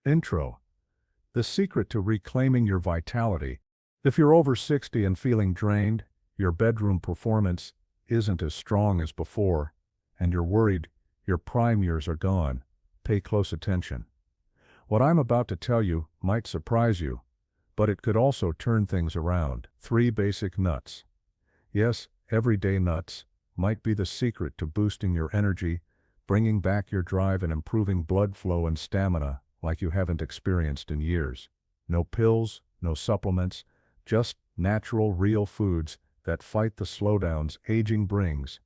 Intro. The secret to reclaiming your vitality. If you're over 60 and feeling drained, your bedroom performance isn't as strong as before, and you're worried your prime years are gone, pay close attention. What I'm about to tell you might surprise you, but it could also turn things around. 3 basic nuts. Yes, everyday nuts might be the secret to boosting your energy, bringing back your drive and improving blood flow and stamina like you haven't experienced in years. No pills, no supplements, just natural, real foods that fight the slowdowns aging brings.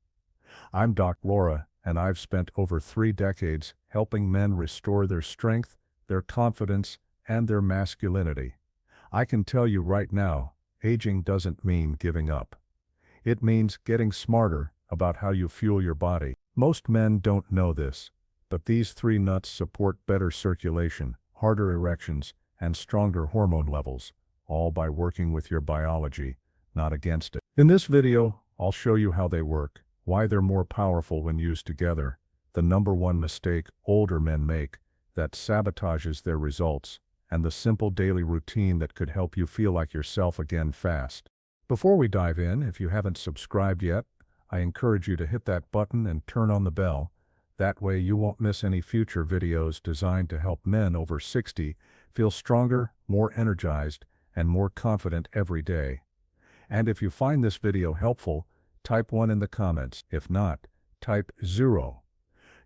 I'm Doc Laura, and I've spent over 3 decades helping men restore their strength, their confidence, and their masculinity. I can tell you right now, aging doesn't mean giving up. It means getting smarter about how you fuel your body. Most men don't know this, but these 3 nuts support better circulation, harder erections, and stronger hormone levels, all by working with your biology, not against it. In this video, I'll show you how they work, why they're more powerful when used together, the #1 mistake older men make that sabotages their results, and the simple daily routine that could help you feel like yourself again fast. Before we dive in, if you haven't subscribed yet, I encourage you to hit that button and turn on the bell. That way you won't miss any future videos designed to help men over 60 feel stronger, more energized, and more confident every day. And if you find this video helpful, type 1 in the comments. If not, type 0.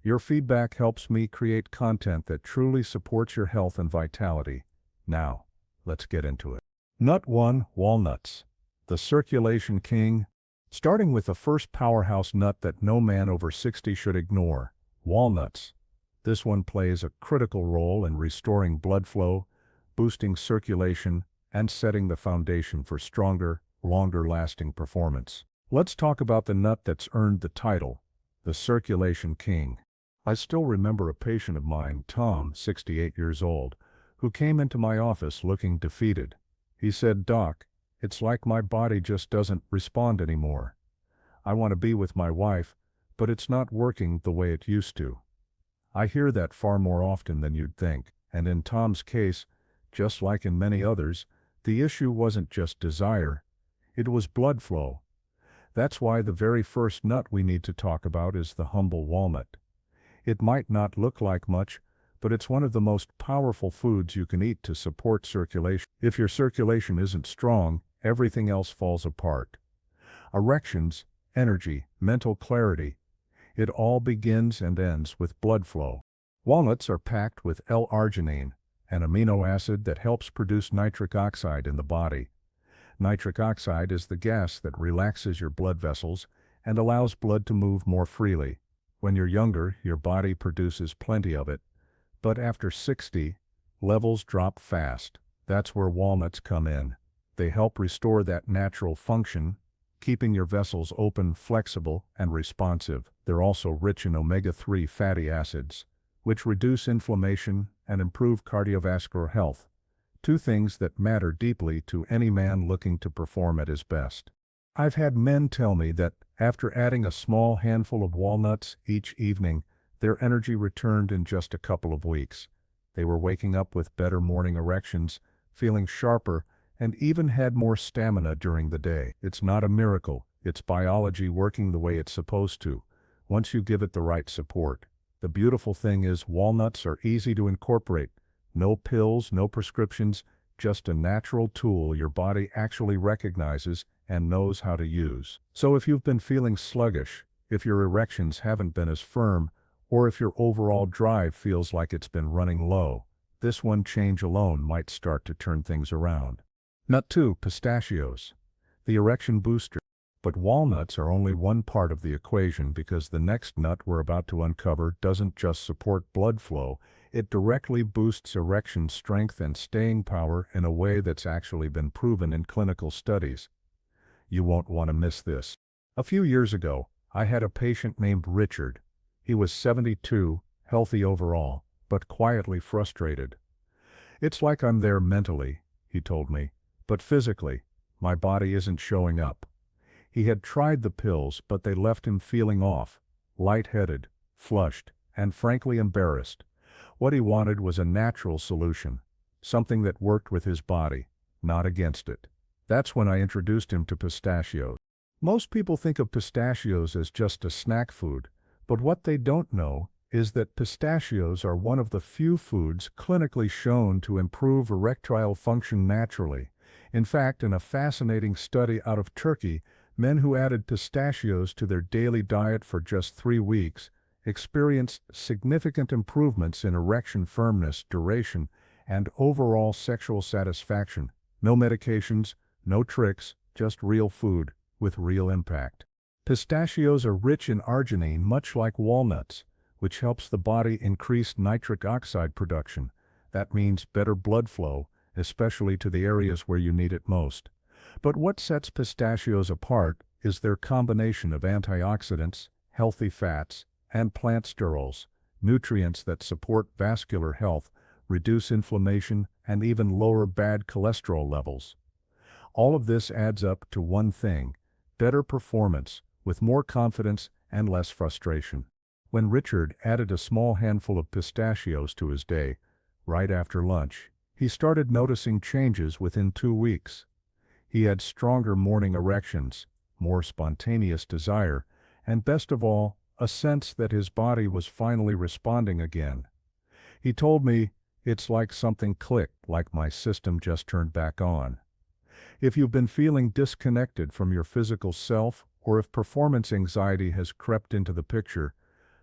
Your feedback helps me create content that truly supports your health and vitality. Now, let's get into it. Nut 1. Walnuts. The circulation king. Starting with the first powerhouse nut that no man over 60 should ignore, walnuts. This one plays a critical role in restoring blood flow, boosting circulation, and setting the foundation for stronger, longer-lasting performance. Let's talk about the nut that's earned the title, the circulation king. I still remember a patient of mine, Tom, 68 years old, who came into my office looking defeated. He said, "Doc, it's like my body just doesn't respond anymore. I want to be with my wife, but it's not working the way it used to." I hear that far more often than you'd think, and in Tom's case, just like in many others, the issue wasn't just desire, it was blood flow. That's why the very first nut we need to talk about is the humble walnut. It might not look like much, but it's one of the most powerful foods you can eat to support circulation. If your circulation isn't strong, everything else falls apart. Erections, energy, mental clarity. It all begins and ends with blood flow. Walnuts are packed with L-arginine, an amino acid that helps produce nitric oxide in the body. Nitric oxide is the gas that relaxes your blood vessels and allows blood to move more freely. When you're younger, your body produces plenty of it, but after 60, levels drop fast. That's where walnuts come in. They help restore that natural function, keeping your vessels open, flexible, and responsive. They're also rich in omega-3 fatty acids, which reduce inflammation and improve cardiovascular health, 2 things that matter deeply to any man looking to perform at his best. I've had men tell me that after adding a small handful of walnuts each evening, their energy returned in just a couple of weeks. They were waking up with better morning erections, feeling sharper, and even had more stamina during the day. It's not a miracle, it's biology working the way it's supposed to, once you give it the right support. The beautiful thing is walnuts are easy to incorporate. No pills, no prescriptions, just a natural tool your body actually recognizes and knows how to use. So if you've been feeling sluggish, if your erections haven't been as firm, or if your overall drive feels like it's been running low, this one change alone might start to turn things around. Nut 2. Pistachios. The erection booster. But walnuts are only one part of the equation, because the next nut we're about to uncover doesn't just support blood flow, it directly boosts erection strength and staying power in a way that's actually been proven in clinical studies. You won't want to miss this. A few years ago, I had a patient named Richard. He was 72, healthy overall, but quietly frustrated. "It's like I'm there mentally," he told me, "but physically, my body isn't showing up." He had tried the pills, but they left him feeling off, lightheaded, flushed, and frankly embarrassed. What he wanted was a natural solution, something that worked with his body, not against it. That's when I introduced him to pistachios. Most people think of pistachios as just a snack food, but what they don't know is that pistachios are one of the few foods clinically shown to improve erectile function naturally. In fact, in a fascinating study out of Turkey, men who added pistachios to their daily diet for just 3 weeks experienced significant improvements in erection firmness, duration, and overall sexual satisfaction. No medications, no tricks, just real food with real impact. Pistachios are rich in arginine, much like walnuts, which helps the body increase nitric oxide production. That means better blood flow, especially to the areas where you need it most. But what sets pistachios apart is their combination of antioxidants, healthy fats, and plant sterols, nutrients that support vascular health, reduce inflammation, and even lower bad cholesterol levels. All of this adds up to one thing: better performance, with more confidence and less frustration. When Richard added a small handful of pistachios to his day, right after lunch, he started noticing changes within 2 weeks. He had stronger morning erections, more spontaneous desire, and best of all, a sense that his body was finally responding again. He told me, "It's like something clicked, like my system just turned back on." If you've been feeling disconnected from your physical self, or if performance anxiety has crept into the picture,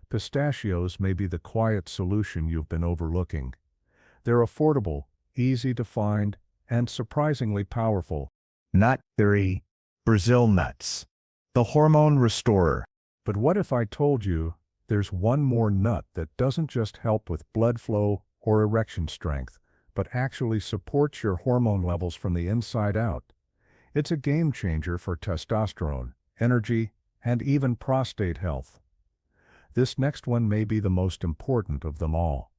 pistachios may be the quiet solution you've been overlooking. They're affordable, easy to find, and surprisingly powerful. Nut 3. Brazil nuts. The hormone restorer. But what if I told you there's one more nut that doesn't just help with blood flow or erection strength, but actually supports your hormone levels from the inside out? It's a game changer for testosterone, energy, and even prostate health. This next one may be the most important of them all.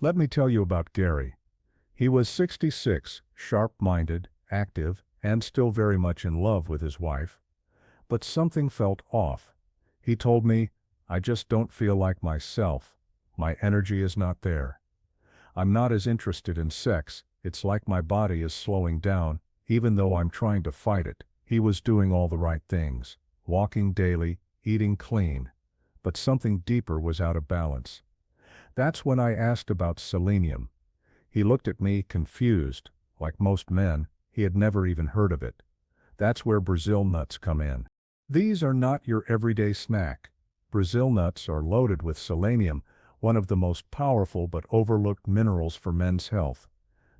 Let me tell you about Gary. He was 66, sharp-minded, active, and still very much in love with his wife. But something felt off. He told me, "I just don't feel like myself. My energy is not there. I'm not as interested in sex. It's like my body is slowing down, even though I'm trying to fight it." He was doing all the right things, walking daily, eating clean, but something deeper was out of balance. That's when I asked about selenium. He looked at me confused. Like most men, he had never even heard of it. That's where Brazil nuts come in. These are not your everyday snack. Brazil nuts are loaded with selenium, one of the most powerful but overlooked minerals for men's health.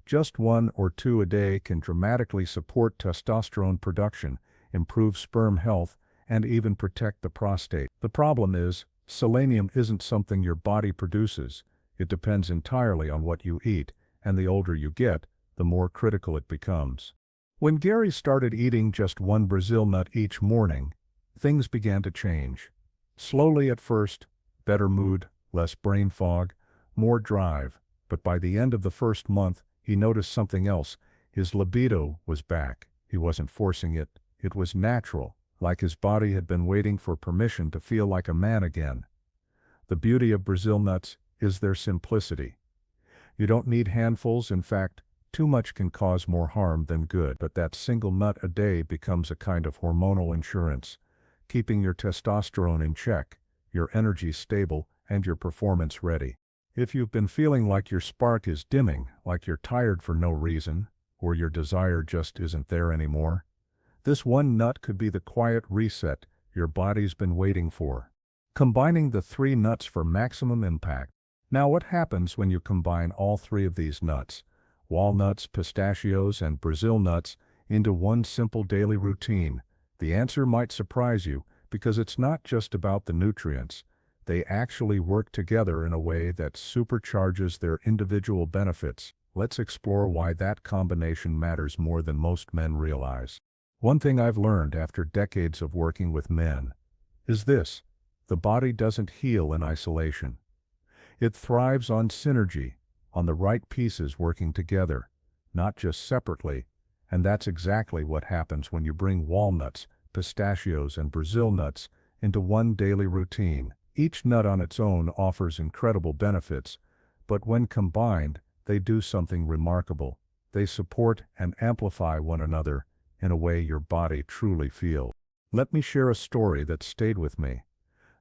Just 1 or 2 a day can dramatically support testosterone production, improve sperm health, and even protect the prostate. The problem is, selenium isn't something your body produces. It depends entirely on what you eat, and the older you get, the more critical it becomes. When Gary started eating just 1 Brazil nut each morning, things began to change. Slowly at first, better mood, less brain fog, more drive, but by the end of the first month, he noticed something else. His libido was back. He wasn't forcing it. It was natural, like his body had been waiting for permission to feel like a man again. The beauty of Brazil nuts is their simplicity. You don't need handfuls. In fact, too much can cause more harm than good. But that single nut a day becomes a kind of hormonal insurance, keeping your testosterone in check, your energy stable, and your performance ready. If you've been feeling like your spark is dimming, like you're tired for no reason, or your desire just isn't there anymore, this one nut could be the quiet reset your body's been waiting for. Combining the 3 nuts for maximum impact. Now, what happens when you combine all 3 of these nuts, walnuts, pistachios, and Brazil nuts, into one simple daily routine? The answer might surprise you, because it's not just about the nutrients. They actually work together in a way that supercharges their individual benefits. Let's explore why that combination matters more than most men realize. One thing I've learned after decades of working with men is this: the body doesn't heal in isolation. It thrives on synergy, on the right pieces working together, not just separately, and that's exactly what happens when you bring walnuts, pistachios, and Brazil nuts into one daily routine. Each nut on its own offers incredible benefits, but when combined, they do something remarkable. They support and amplify one another in a way your body truly feels. Let me share a story that stayed with me.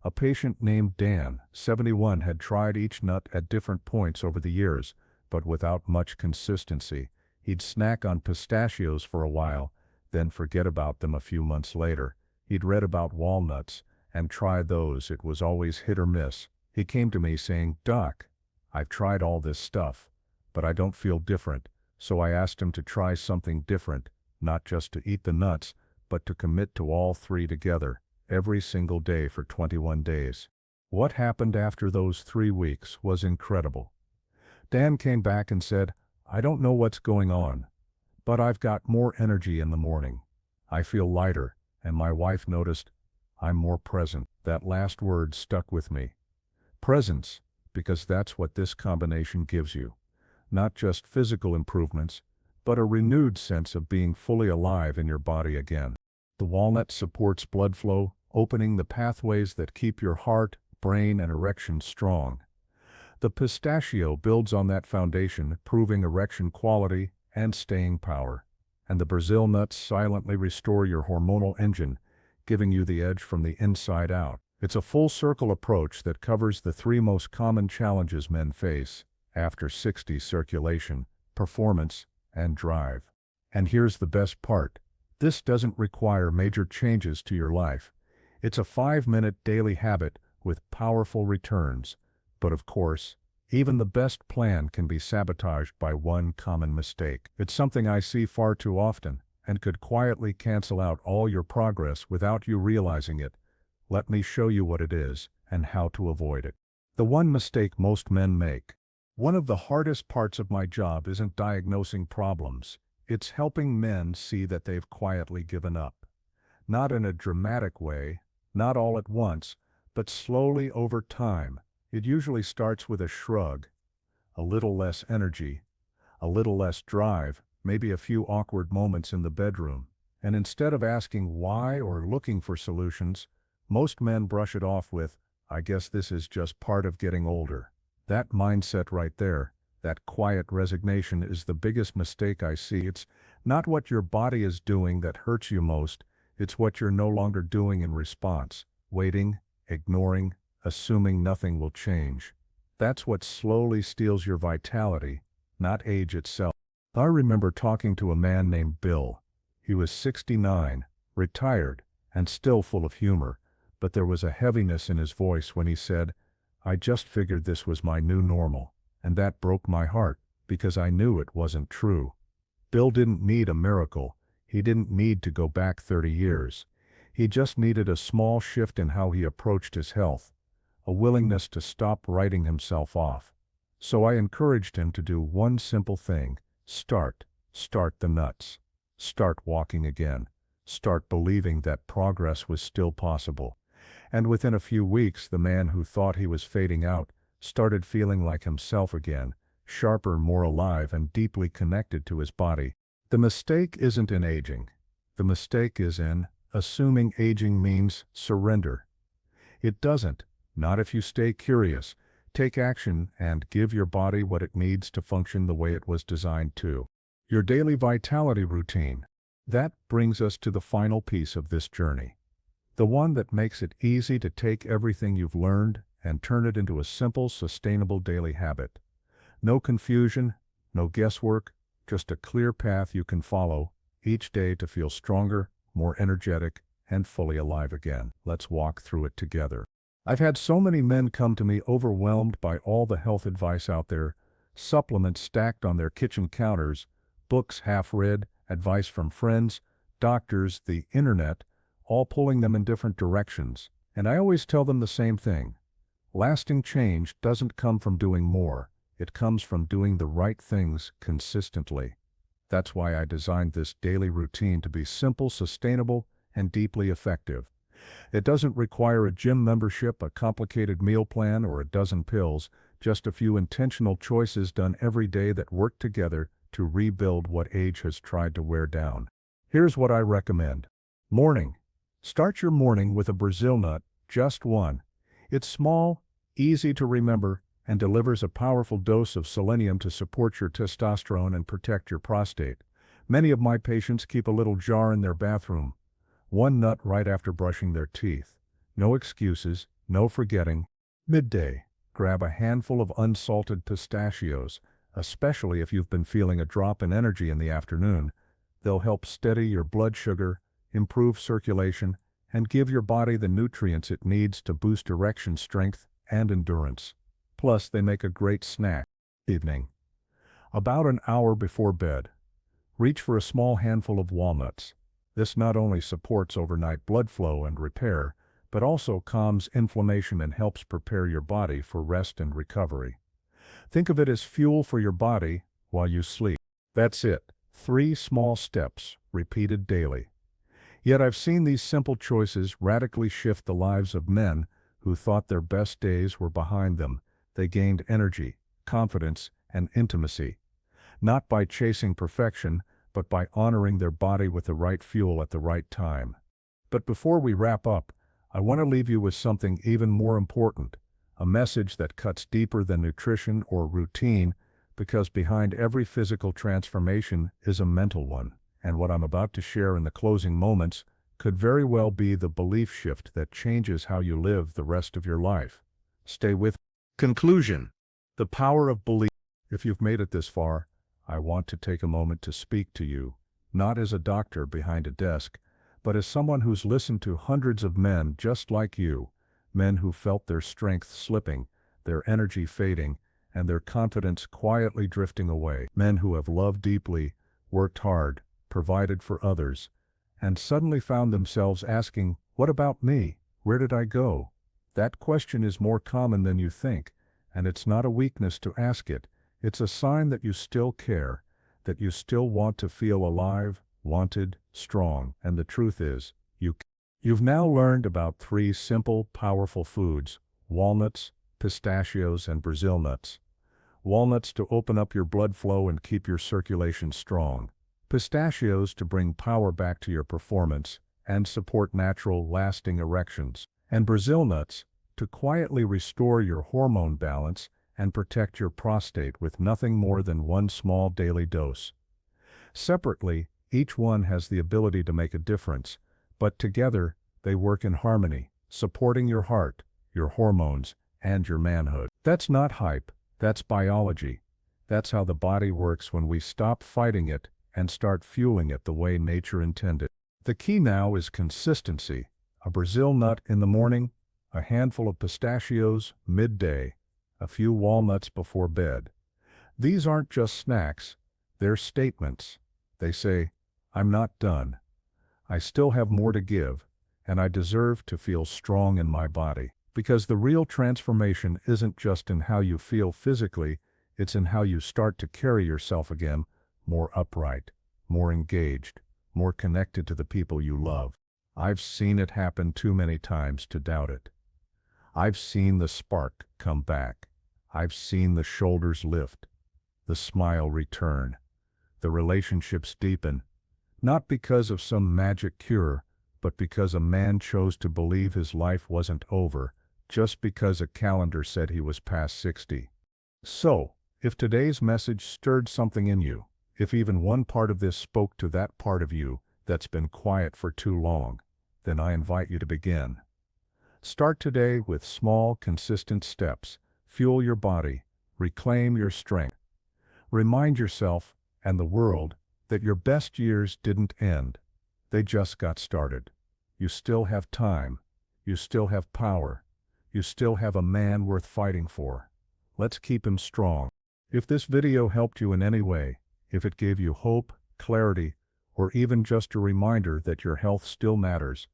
A patient named Dan, 71, had tried each nut at different points over the years, but without much consistency. He'd snack on pistachios for a while, then forget about them a few months later. He'd read about walnuts and try those. It was always hit or miss. He came to me saying, "Doc, I've tried all this stuff, but I don't feel different." So I asked him to try something different, not just to eat the nuts, but to commit to all three together, every single day for 21 days. What happened after those 3 weeks was incredible. Dan came back and said, "I don't know what's going on, but I've got more energy in the morning. I feel lighter," and my wife noticed, "I'm more present." That last word stuck with me. Presence, because that's what this combination gives you. Not just physical improvements, but a renewed sense of being fully alive in your body again. The walnut supports blood flow, opening the pathways that keep your heart, brain, and erection strong. The pistachio builds on that foundation, proving erection quality and staying power. And the Brazil nuts silently restore your hormonal engine, giving you the edge from the inside out. It's a full circle approach that covers the 3 most common challenges men face after 60: circulation, performance, and drive. And here's the best part. This doesn't require major changes to your life. It's a 5-minute daily habit with powerful returns. But of course, even the best plan can be sabotaged by one common mistake. It's something I see far too often, and could quietly cancel out all your progress without you realizing it. Let me show you what it is, and how to avoid it. The one mistake most men make. One of the hardest parts of my job isn't diagnosing problems. It's helping men see that they've quietly given up. Not in a dramatic way, not all at once, but slowly over time. It usually starts with a shrug, a little less energy, a little less drive, maybe a few awkward moments in the bedroom. And instead of asking why or looking for solutions, most men brush it off with, "I guess this is just part of getting older." That mindset right there, that quiet resignation, is the biggest mistake I see. It's not what your body is doing that hurts you most, it's what you're no longer doing in response. Waiting, ignoring, assuming nothing will change. That's what slowly steals your vitality, not age itself. I remember talking to a man named Bill. He was 69, retired, and still full of humor, but there was a heaviness in his voice when he said, "I just figured this was my new normal," and that broke my heart, because I knew it wasn't true. Bill didn't need a miracle. He didn't need to go back 30 years. He just needed a small shift in how he approached his health, a willingness to stop writing himself off. So I encouraged him to do one simple thing: start the nuts. Start walking again. Start believing that progress was still possible. And within a few weeks, the man who thought he was fading out started feeling like himself again, sharper, more alive, and deeply connected to his body. The mistake isn't in aging. The mistake is in assuming aging means surrender. It doesn't. Not if you stay curious, take action, and give your body what it needs to function the way it was designed to. Your daily vitality routine. That brings us to the final piece of this journey. The one that makes it easy to take everything you've learned and turn it into a simple, sustainable daily habit. No confusion, no guesswork, just a clear path you can follow each day to feel stronger, more energetic, and fully alive again. Let's walk through it together. I've had so many men come to me overwhelmed by all the health advice out there, supplements stacked on their kitchen counters, books half read, advice from friends, doctors, the internet, all pulling them in different directions. And I always tell them the same thing. Lasting change doesn't come from doing more. It comes from doing the right things consistently. That's why I designed this daily routine to be simple, sustainable, and deeply effective. It doesn't require a gym membership, a complicated meal plan, or a dozen pills, just a few intentional choices done every day that work together to rebuild what age has tried to wear down. Here's what I recommend. Morning. Start your morning with a Brazil nut, just one. It's small, easy to remember, and delivers a powerful dose of selenium to support your testosterone and protect your prostate. Many of my patients keep a little jar in their bathroom. One nut right after brushing their teeth. No excuses, no forgetting. Midday, grab a handful of unsalted pistachios, especially if you've been feeling a drop in energy in the afternoon. They'll help steady your blood sugar, improve circulation, and give your body the nutrients it needs to boost erection strength and endurance. Plus, they make a great snack. Evening. About an hour before bed, reach for a small handful of walnuts. This not only supports overnight blood flow and repair, but also calms inflammation and helps prepare your body for rest and recovery. Think of it as fuel for your body while you sleep. That's it. 3 small steps, repeated daily. Yet I've seen these simple choices radically shift the lives of men who thought their best days were behind them. They gained energy, confidence, and intimacy, not by chasing perfection, but by honoring their body with the right fuel at the right time. But before we wrap up, I want to leave you with something even more important, a message that cuts deeper than nutrition or routine, because behind every physical transformation is a mental one, and what I'm about to share in the closing moments could very well be the belief shift that changes how you live the rest of your life. Stay with me. Conclusion. The power of belief. If you've made it this far, I want to take a moment to speak to you, not as a doctor behind a desk, but as someone who's listened to hundreds of men just like you, men who felt their strength slipping, their energy fading, and their confidence quietly drifting away. Men who have loved deeply, worked hard, provided for others, and suddenly found themselves asking, "What about me? Where did I go?" That question is more common than you think, and it's not a weakness to ask it. It's a sign that you still care, that you still want to feel alive, wanted, strong, and the truth is, you've now learned about 3 simple, powerful foods: walnuts, pistachios, and Brazil nuts. Walnuts to open up your blood flow and keep your circulation strong. Pistachios to bring power back to your performance and support natural, lasting erections. And Brazil nuts to quietly restore your hormone balance and protect your prostate with nothing more than 1 small daily dose. Separately, each one has the ability to make a difference, but together, they work in harmony, supporting your heart, your hormones, and your manhood. That's not hype, that's biology. That's how the body works when we stop fighting it and start fueling it the way nature intended. The key now is consistency. A Brazil nut in the morning, a handful of pistachios midday, a few walnuts before bed. These aren't just snacks, they're statements. They say, "I'm not done. I still have more to give, and I deserve to feel strong in my body." Because the real transformation isn't just in how you feel physically, it's in how you start to carry yourself again, more upright, more engaged, more connected to the people you love. I've seen it happen too many times to doubt it. I've seen the spark come back. I've seen the shoulders lift, the smile return, the relationships deepen, not because of some magic cure, but because a man chose to believe his life wasn't over, just because a calendar said he was past 60. So, if today's message stirred something in you, if even one part of this spoke to that part of you that's been quiet for too long, then I invite you to begin. Start today with small, consistent steps. Fuel your body, reclaim your strength. Remind yourself, and the world, that your best years didn't end. They just got started. You still have time. You still have power. You still have a man worth fighting for. Let's keep him strong. If this video helped you in any way, if it gave you hope, clarity, or even just a reminder that your health still matters,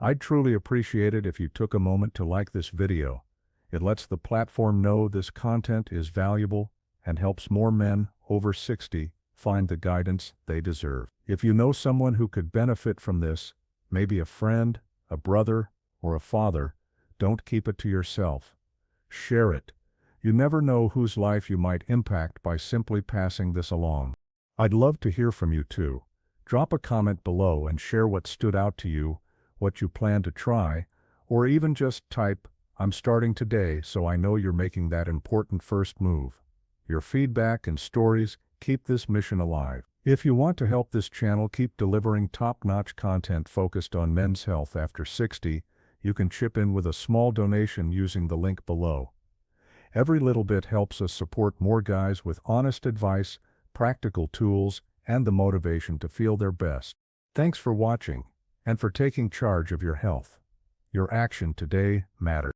I'd truly appreciate it if you took a moment to like this video. It lets the platform know this content is valuable and helps more men over 60 find the guidance they deserve. If you know someone who could benefit from this, maybe a friend, a brother, or a father, don't keep it to yourself. Share it. You never know whose life you might impact by simply passing this along. I'd love to hear from you too. Drop a comment below and share what stood out to you, what you plan to try, or even just type, I'm starting today, so I know you're making that important first move. Your feedback and stories keep this mission alive. If you want to help this channel keep delivering top-notch content focused on men's health after 60, you can chip in with a small donation using the link below. Every little bit helps us support more guys with honest advice, practical tools, and the motivation to feel their best. Thanks for watching, and for taking charge of your health. Your action today matters.